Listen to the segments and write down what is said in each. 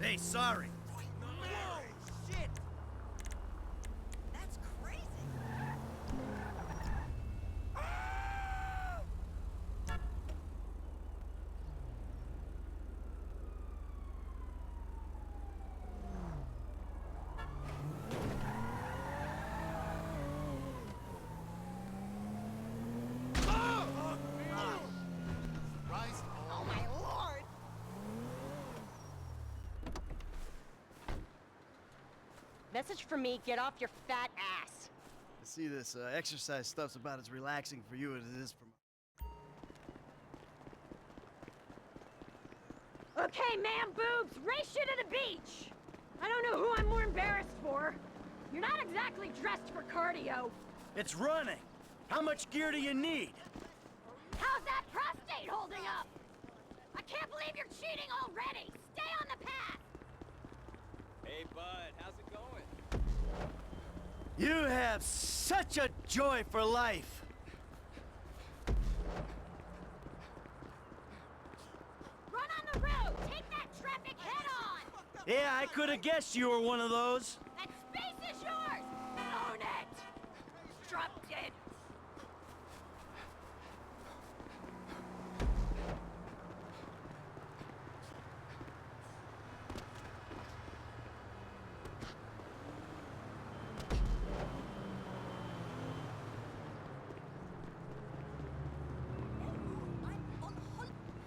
Hey, sorry. Shit! That's crazy! Oh my lord! Message from me, get off your fat ass. I see this exercise stuff's about as relaxing for you as it is for me. Okay, man boobs, race you to the beach! I don't know who I'm more embarrassed for. You're not exactly dressed for cardio. It's running. How much gear do you need? How's that prostate holding up? I can't believe you're cheating already! Stay on the path! Hey, bud, how's it going? You have such a joy for life. Run on the road! Take that traffic head on! Yeah, I could have guessed you were one of those. That space is yours! Own it! Drop dead!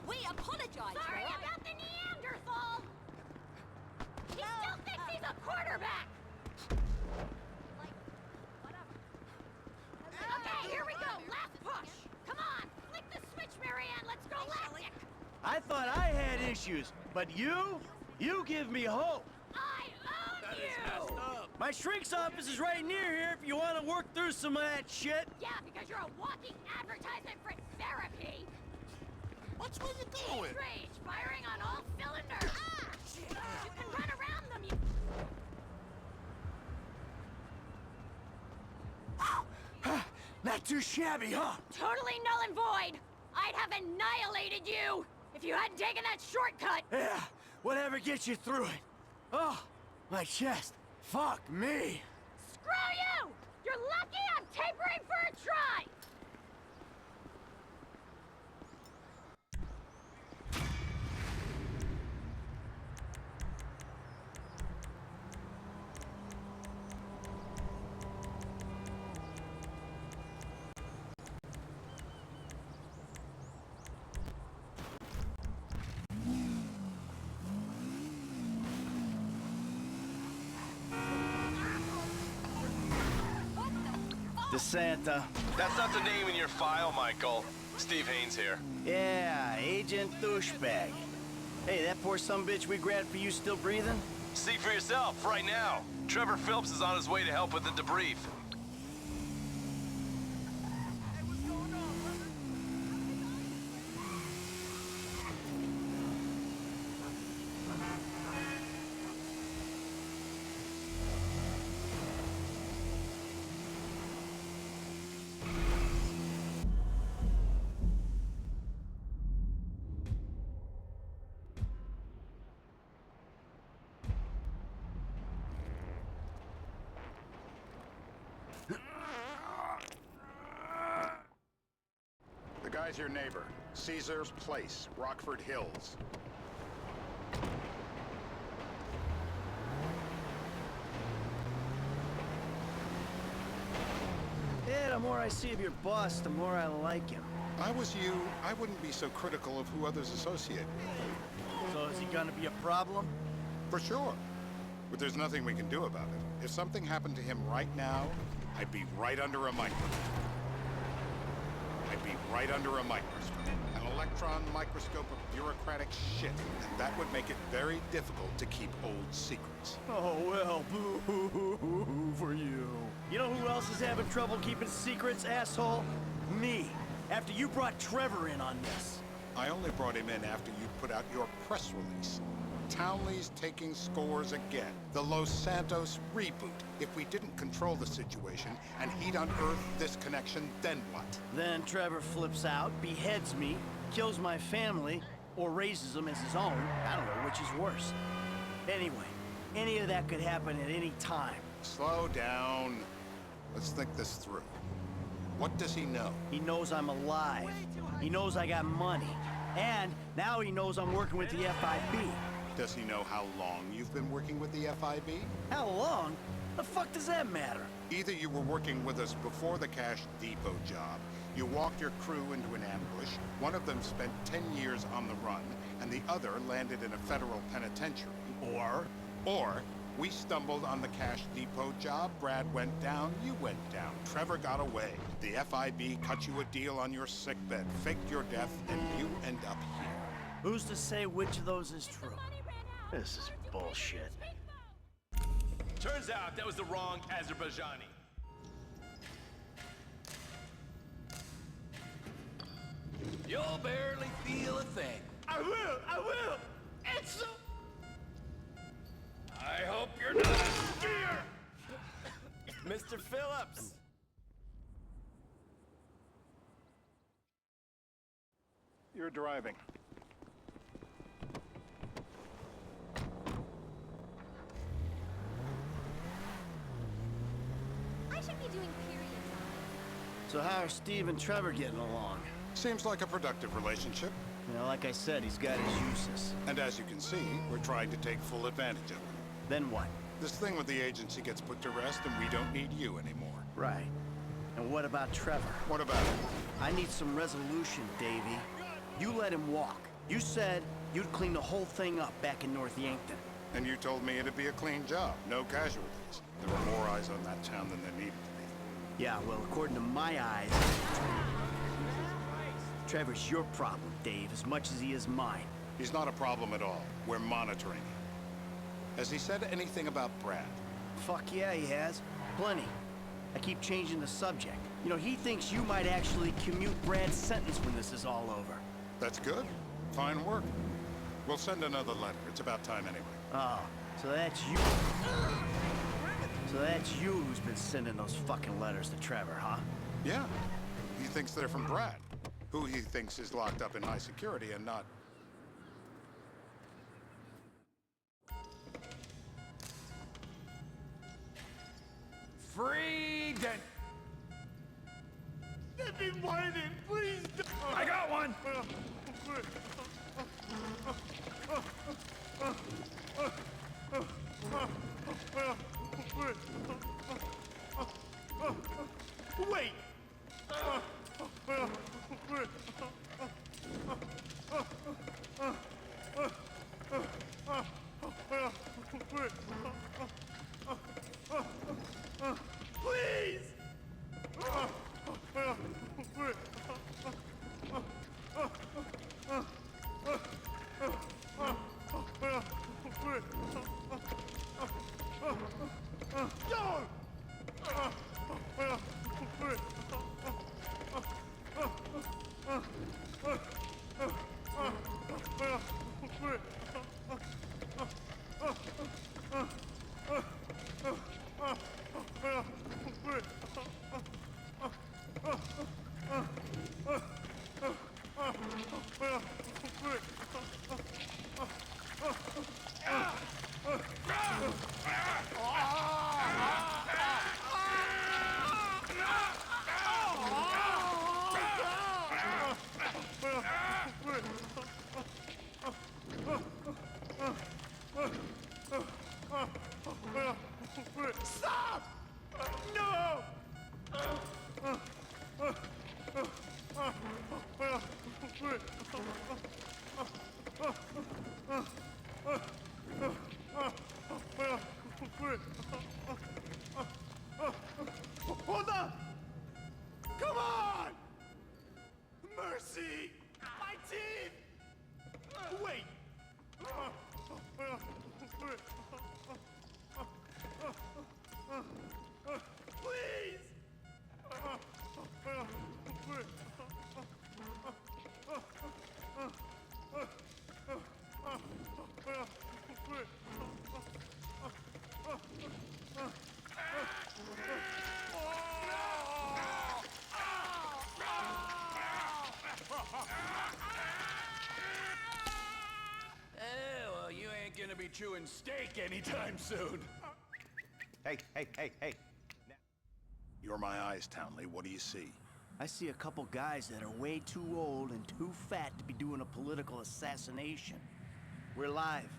We apologize, Sorry right? about the Neanderthal! He still thinks he's a quarterback! Okay, here we go! Last push! Come on! Flick the switch, Marianne! Let's go lactic! I thought I had issues, but you give me hope. I own you! My shrink's office is right near here if you want to work through some of that shit. Yeah, because you're a walking advertisement for therapy! Watch where you're going! Heat rage, firing on all cylinders! You can run around them, you... Not too shabby, huh? Totally null and void! I'd have annihilated you if you hadn't taken that shortcut! Yeah, whatever gets you through it. Oh, my chest. Fuck me. Screw you! You're lucky I'm tapering for a try! DeSanta. That's not the name in your file, Michael. Steve Haynes here. Yeah, Agent Douchebag. Hey, that poor sumbitch we grabbed for you still breathing? See for yourself, right now. Trevor Phillips is on his way to help with the debrief. The guy's your neighbor. Caesar's Place, Rockford Hills. Yeah, the more I see of your boss, the more I like him. I was you, I wouldn't be so critical of who others associate with. So is he gonna be a problem? For sure. But there's nothing we can do about it. If something happened to him right now, I'd be right under a microscope. I'd be right under a microscope. An electron microscope of bureaucratic shit. And that would make it very difficult to keep old secrets. Oh, well, boo-hoo-hoo-hoo for you. You know who else is having trouble keeping secrets, asshole? Me. After you brought Trevor in on this. I only brought him in after you put out your press release. Townley's taking scores again. The Los Santos reboot. If we didn't control the situation and he'd unearthed this connection, then what? Then Trevor flips out, beheads me, kills my family, or raises them as his own. I don't know which is worse. Anyway, any of that could happen at any time. Slow down. Let's think this through. What does he know? He knows I'm alive. He knows I got money. And now he knows I'm working with the FIB. Does he know how long you've been working with the FIB? How long? The fuck does that matter? Either you were working with us before the Cash Depot job, you walked your crew into an ambush, one of them spent 10 years on the run, and the other landed in a federal penitentiary. Or we stumbled on the Cash Depot job, Brad went down, you went down, Trevor got away. The FIB cut you a deal on your sickbed, faked your death, and you end up here. Who's to say which of those is true? This is bullshit. Turns out that was the wrong Azerbaijani. You'll barely feel a thing. I will! It's so... I hope you're not scared. Mr. Phillips! You're driving. I should be doing periods. So how are Steve and Trevor getting along? Seems like a productive relationship. You know, like I said, he's got his uses. And as you can see, we're trying to take full advantage of it. Then what? This thing with the agency gets put to rest and we don't need you anymore. Right. And what about Trevor? What about it? I need some resolution, Davey. You let him walk. You said you'd clean the whole thing up back in North Yankton. And you told me it'd be a clean job, no casualties. There were more eyes on that town than there needed to be. Yeah, well, according to my eyes, Trevor's your problem, Dave, as much as he is mine. He's not a problem at all. We're monitoring him. Has he said anything about Brad? Fuck yeah, he has. Plenty. I keep changing the subject. You know, he thinks you might actually commute Brad's sentence when this is all over. That's good. Fine work. We'll send another letter. It's about time anyway. Oh, so that's you. So that's you who's been sending those fucking letters to Trevor, huh? Yeah. He thinks they're from Brad, who he thinks is locked up in high security and not... Freedom. I've been whining, please don't. I got one. Wait! Please! Don't! Stop! No! Hold on! Come on! Mercy! My teeth! Wait! Please! gonna be chewing steak anytime soon. Hey. You're my eyes, Townley. What do you see? I see a couple guys that are way too old and too fat to be doing a political assassination. We're live.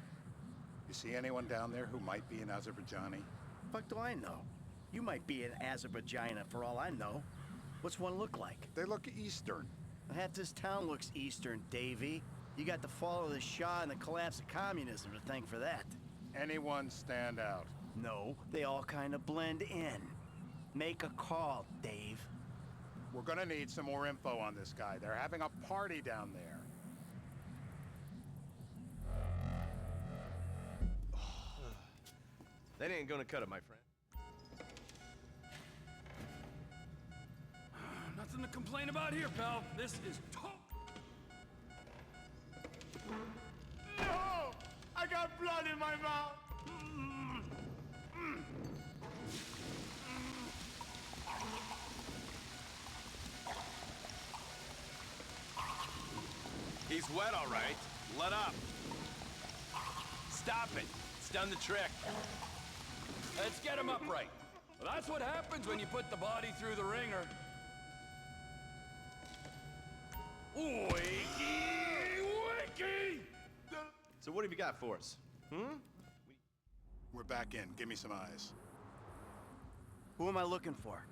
You see anyone down there who might be an Azerbaijani? Fuck do I know? You might be an Azerbaijan for all I know. What's one look like? They look Eastern. Half this town looks Eastern, Davy. You got the fall of the Shah and the collapse of communism to thank for that. Anyone stand out? No, they all kind of blend in. Make a call, Dave. We're gonna need some more info on this guy. They're having a party down there. That ain't gonna cut it, my friend. Nothing to complain about here, pal. This is top. No! I got blood in my mouth! He's wet, all right. Let up. Stop it. It's done the trick. Let's get him upright. Well, that's what happens when you put the body through the ringer. Wakey! So what have you got for us? We're back in. Give me some eyes. Who am I looking for?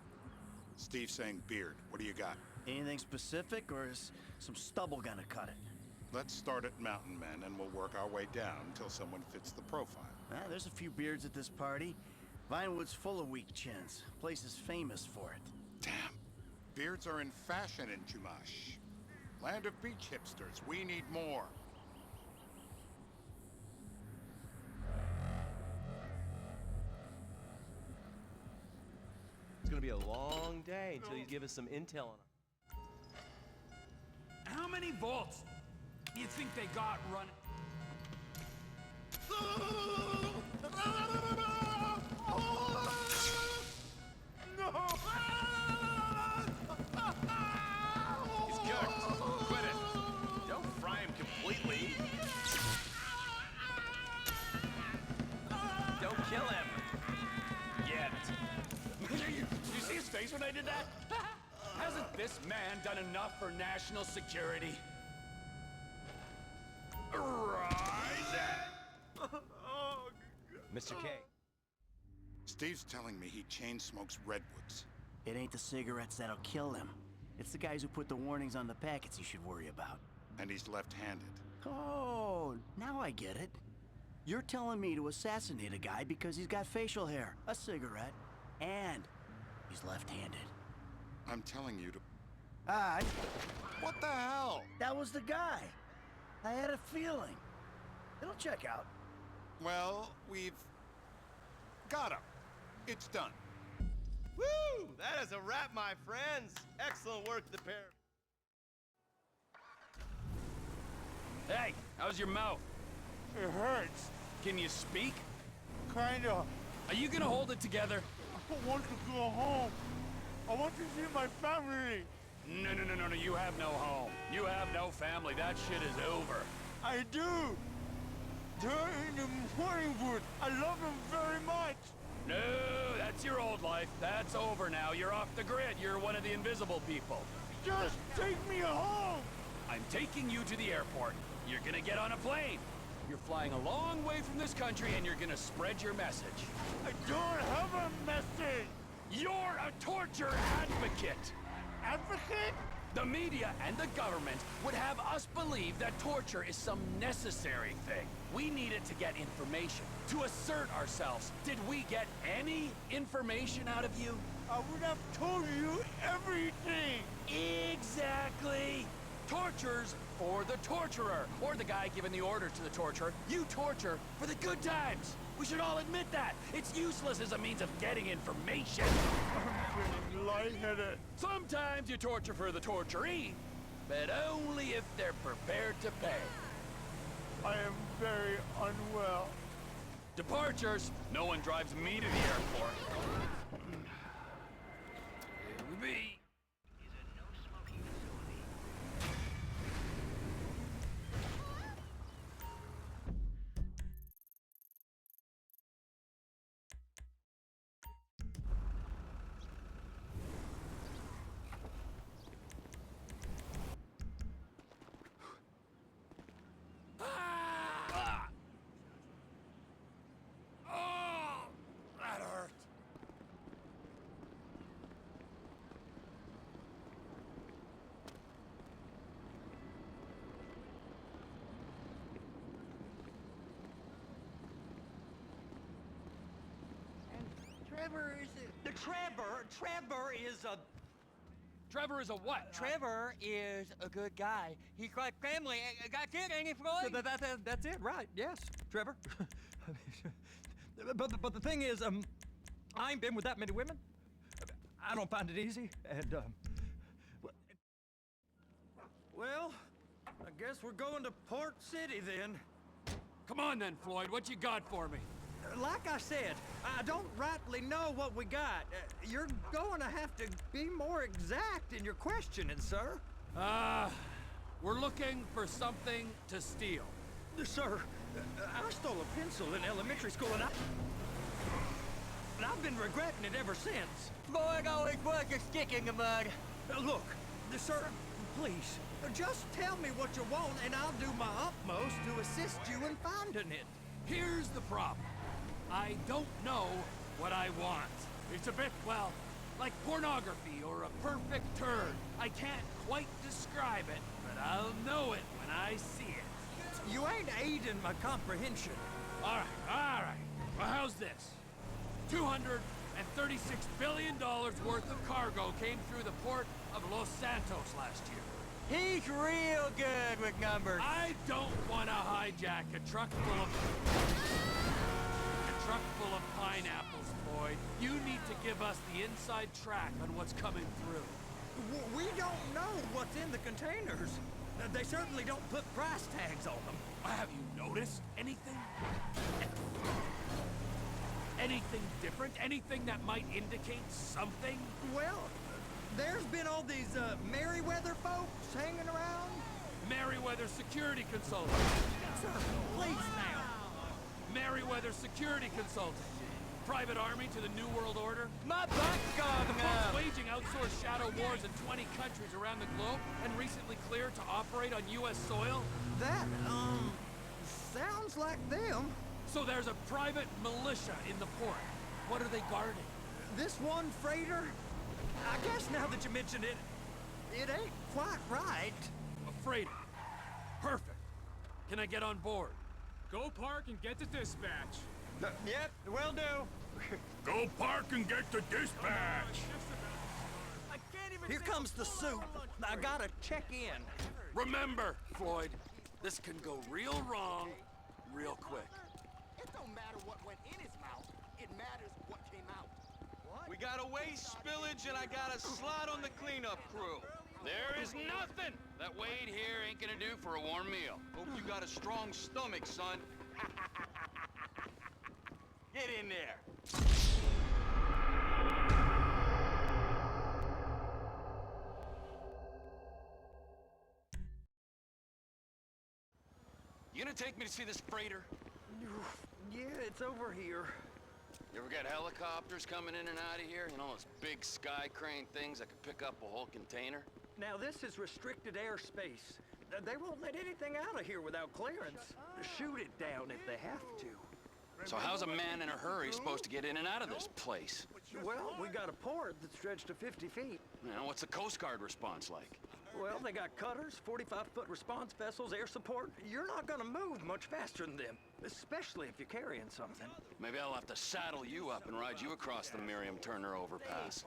Steve's saying beard. What do you got? Anything specific, or is some stubble gonna cut it? Let's start at Mountain Men, and we'll work our way down until someone fits the profile. There's a few beards at this party. Vinewood's full of weak chins. Place is famous for it. Damn. Beards are in fashion in Chumash. Land of beach hipsters. We need more. It's gonna be a long day until you give us some intel on him. How many volts do you think they got running? He's cooked. Quit it. Don't fry him completely. Don't kill him. Yet. You see his face when I did that? Hasn't this man done enough for national security? Mr. K. Steve's telling me he chain smokes redwoods. It ain't the cigarettes that'll kill him. It's the guys who put the warnings on the packets you should worry about. And he's left-handed. Oh, now I get it. You're telling me to assassinate a guy because he's got facial hair, a cigarette, and he's left-handed. I'm telling you to... What the hell? That was the guy. I had a feeling. It'll check out. Well, we've... got him. It's done. Woo! That is a wrap, my friends. Excellent work, the pair. Hey, how's your mouth? It hurts. Can you speak? Kinda. Are you gonna hold it together? I want to go home. I want to see my family. No, you have no home. You have no family. That shit is over. I do. They're in the morning wood. I love them very much. No, that's your old life. That's over now. You're off the grid. You're one of the invisible people. Just take me home. I'm taking you to the airport. You're gonna get on a plane. You're flying a long way from this country and you're gonna spread your message. I don't have a message. You're a torture advocate. Advocate? The media and the government would have us believe that torture is some necessary thing. We need it to get information, to assert ourselves. Did we get any information out of you? I would have told you everything. Exactly. Torture's for the torturer, or the guy giving the order to the torturer. You torture for the good times. We should all admit that. It's useless as a means of getting information. I'm feeling lightheaded. Sometimes you torture for the torturee, but only if they're prepared to pay. I am very unwell. Departures. No one drives me to the airport. Here we be. Trevor is Trevor is a... Trevor is a what? Trevor is a good guy. He's like family. That's it, ain't it, Floyd? That's it, right? Yes, Trevor. but the thing is, I ain't been with that many women. I don't find it easy, and well, I guess we're going to Port City then. Come on then, Floyd. What you got for me? Like I said, I don't rightly know what we got. You're going to have to be more exact in your questioning, sir. We're looking for something to steal. Sir, I stole a pencil in elementary school, and I've been regretting it ever since. Boy, always was a stick in the mud. Look, sir, please, just tell me what you want, and I'll do my utmost to assist you in finding it. Here's the problem. I don't know what I want. It's a bit, well, like pornography or a perfect turn. I can't quite describe it, but I'll know it when I see it. You ain't aiding my comprehension. All right. Well, how's this? $236 billion worth of cargo came through the port of Los Santos last year. He's real good with numbers. I don't want to hijack a truck full of pineapples, Floyd. You need to give us the inside track on what's coming through. We don't know what's in the containers. They certainly don't put price tags on them. Have you noticed anything? Anything different? Anything that might indicate something? Well, there's been all these Merryweather folks hanging around. Merryweather Security Consultant. Sir, please now. Merryweather Security Consultant. Private army to the New World Order. My butt's gone The now. folks waging outsourced shadow wars in 20 countries around the globe and recently cleared to operate on U.S. soil. That, sounds like them. So there's a private militia in the port. What are they guarding? This one freighter, I guess now that you mention it, it ain't quite right. A freighter. Perfect. Can I get on board? Go park and get to dispatch. Yep, will do. Go park and get to dispatch. Here comes the soup. I gotta check in. Remember, Floyd, this can go real wrong real quick. It don't matter what went in his mouth. It matters what came out. We got a waste spillage and I got a slot on the cleanup crew. There is nothing that Wade here ain't gonna do for a warm meal. Hope you got a strong stomach, son. Get in there. You gonna take me to see this freighter? Yeah, it's over here. You ever got helicopters coming in and out of here? You know, those big sky crane things that could pick up a whole container? Now, this is restricted airspace. They won't let anything out of here without clearance. Shoot it down if they have to. So how's a man in a hurry supposed to get in and out of this place? Well, we got a port that stretched to 50 feet. You know, what's the Coast Guard response like? Well, they got cutters, 45-foot response vessels, air support. You're not gonna move much faster than them, especially if you're carrying something. Maybe I'll have to saddle you up and ride you across the Miriam Turner overpass.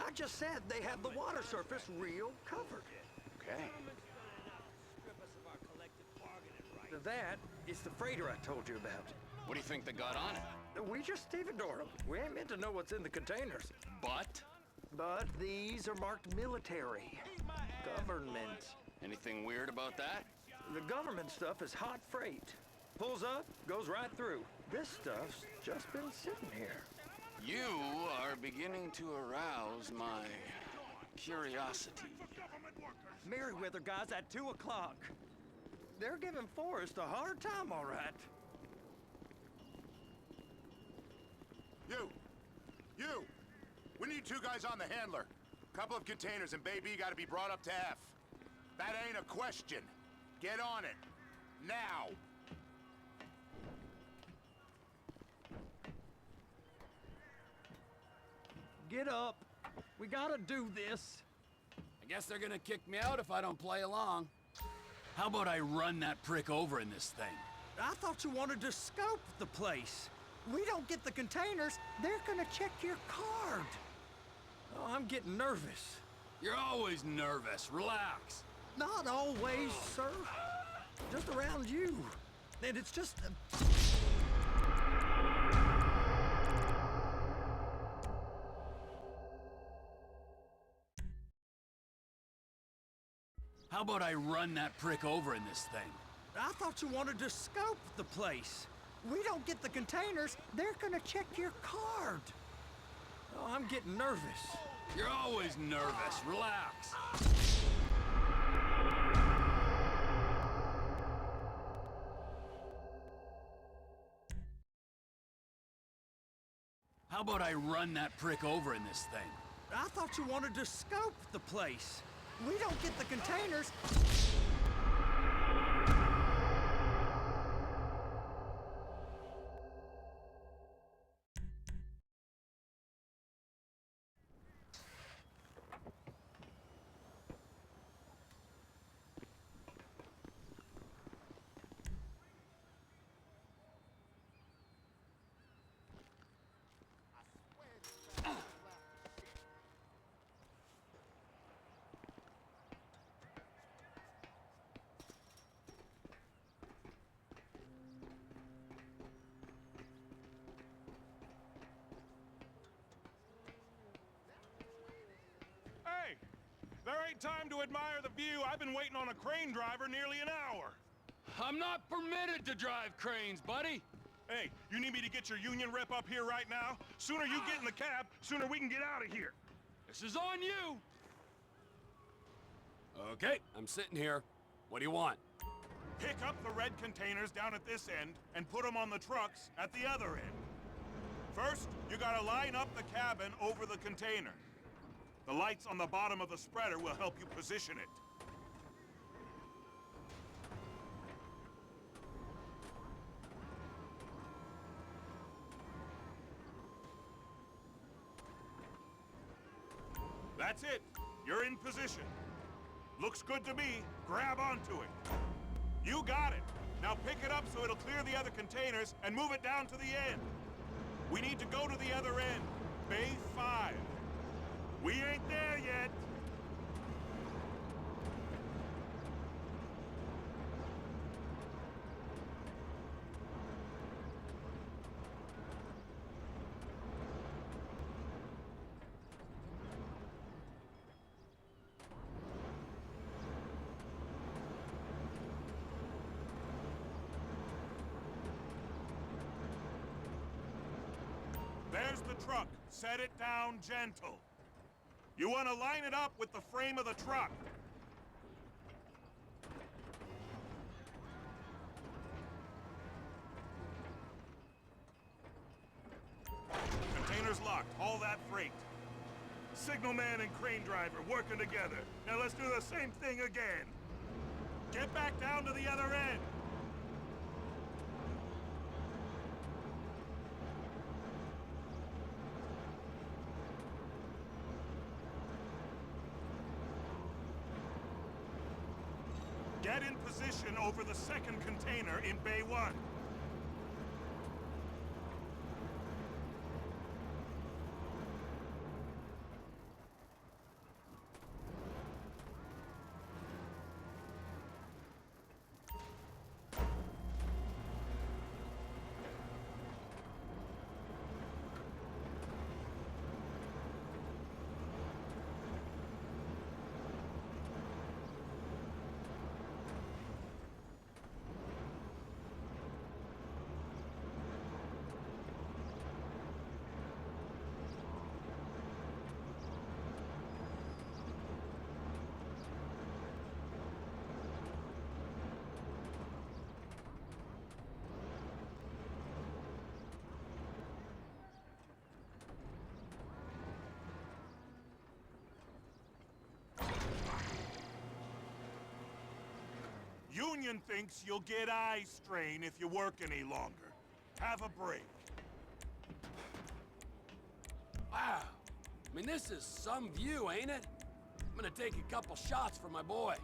I just said they have the water surface real covered. Okay. That is the freighter I told you about. What do you think they got on it? We just stevedore them. We ain't meant to know what's in the containers. But? But these are marked military. Government. Anything weird about that? The government stuff is hot freight. Pulls up, goes right through. This stuff's just been sitting here. You are beginning to arouse my curiosity. Merryweather guys at 2 o'clock. They're giving Forrest a hard time, all right. You! We need 2 guys on the handler. Couple of containers, and baby, you gotta be brought up to F. That ain't a question. Get on it. Now! Get up. We gotta do this. I guess they're gonna kick me out if I don't play along. How about I run that prick over in this thing? I thought you wanted to scope the place. we don't get the containers, they're gonna check your card. Oh, I'm getting nervous. You're always nervous. Relax. Not always, sir. Just around you. And it's just... How about I run that prick over in this thing? I thought you wanted to scope the place. We don't get the containers, they're gonna check your card. Oh, I'm getting nervous. You're always nervous. Relax. How about I run that prick over in this thing? I thought you wanted to scope the place. We don't get the containers. Hey, there ain't time to admire the view. I've been waiting on a crane driver nearly an hour. I'm not permitted to drive cranes, buddy. Hey, you need me to get your union rep up here right now? Sooner you get in the cab, sooner we can get out of here. This is on you. Okay, I'm sitting here. What do you want? Pick up the red containers down at this end and put them on the trucks at the other end. First, you gotta line up the cabin over the container. The lights on the bottom of the spreader will help you position it. That's it. You're in position. Looks good to me. Grab onto it. You got it. Now pick it up so it'll clear the other containers and move it down to the end. We need to go to the other end. Bay 5. We ain't there yet. There's the truck. Set it down gentle. You want to line it up with the frame of the truck. Container's locked. Haul that freight. Signalman and crane driver working together. Now let's do the same thing again. Get back down to the other end. Get in position over the second container in Bay 1. Union thinks you'll get eye strain if you work any longer. Have a break. Wow. I mean, this is some view, ain't it? I'm gonna take a couple shots for my boy.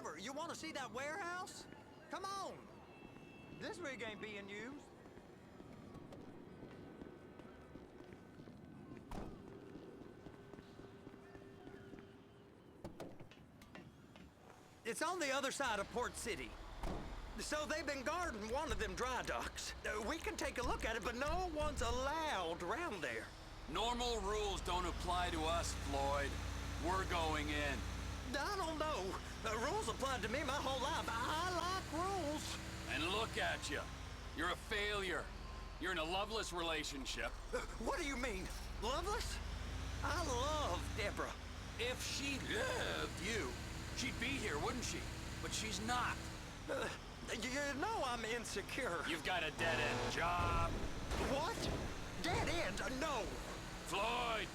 Trevor, you want to see that warehouse? Come on. This rig ain't being used. It's on the other side of Port City. So they've been guarding one of them dry docks. We can take a look at it, but no one's allowed around there. Normal rules don't apply to us, Floyd. We're going in. I don't know. The rules applied to me my whole life. I like rules. And look at you. You're a failure. You're in a loveless relationship. What do you mean? Loveless? I love Deborah. If she loved you, she'd be here, wouldn't she? But she's not. You know I'm insecure. You've got a dead-end job. What? Dead end? No. Floyd,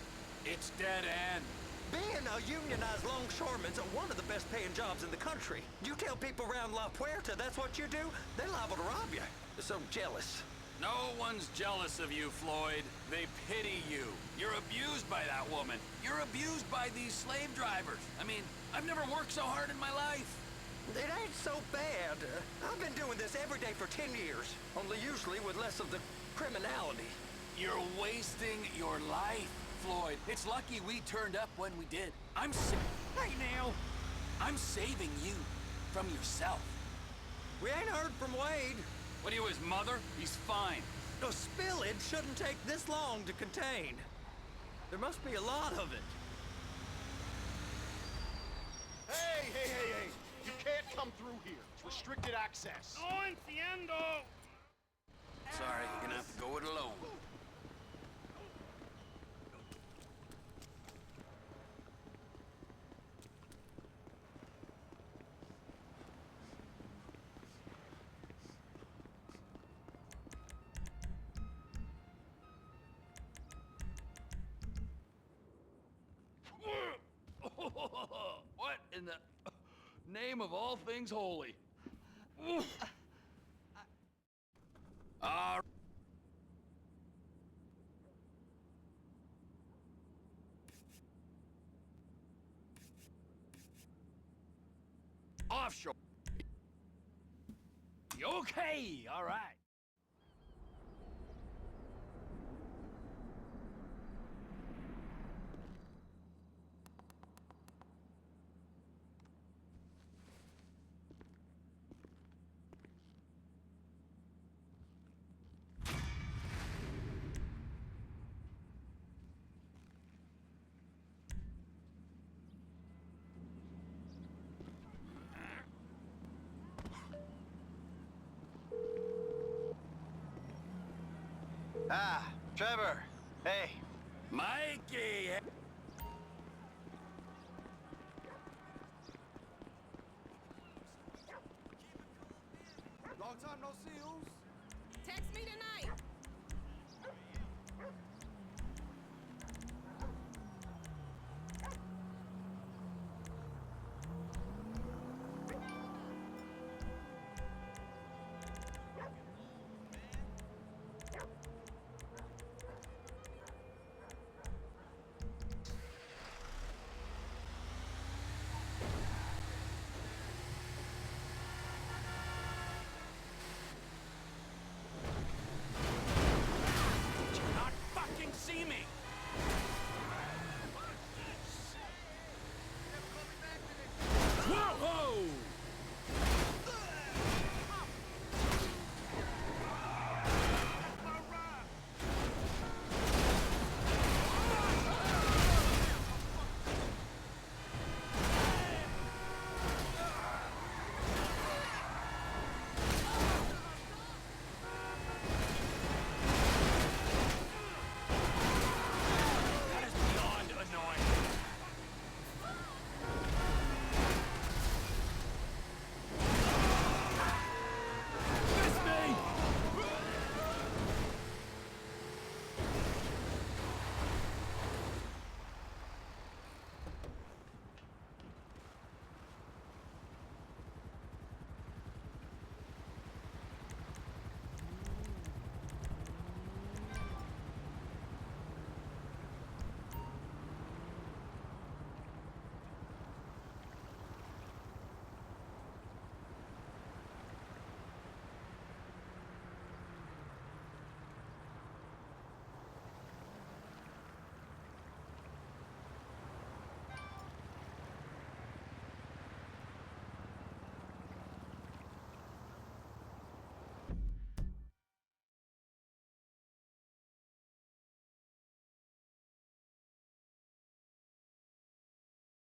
it's dead end. Being a unionized longshoreman's one of the best paying jobs in the country. You tell people around La Puerta that's what you do, they're liable to rob you. They're so jealous. No one's jealous of you, Floyd. They pity you. You're abused by that woman. You're abused by these slave drivers. I mean, I've never worked so hard in my life. It ain't so bad. I've been doing this every day for 10 years, only usually with less of the criminality. You're wasting your life, Floyd. It's lucky we turned up when we did. Hey, now! I'm saving you from yourself. We ain't heard from Wade. What are you, his mother? He's fine. A spillage shouldn't take this long to contain. There must be a lot of it. Hey, hey, hey, hey! You can't come through here. It's restricted access. No entiendo! Sorry, you're gonna have to go it alone. What in the name of all things holy? Offshore. Okay, all right. Ah, Trevor. Hey. Mikey! Long time no see, Ooze. Text me tonight.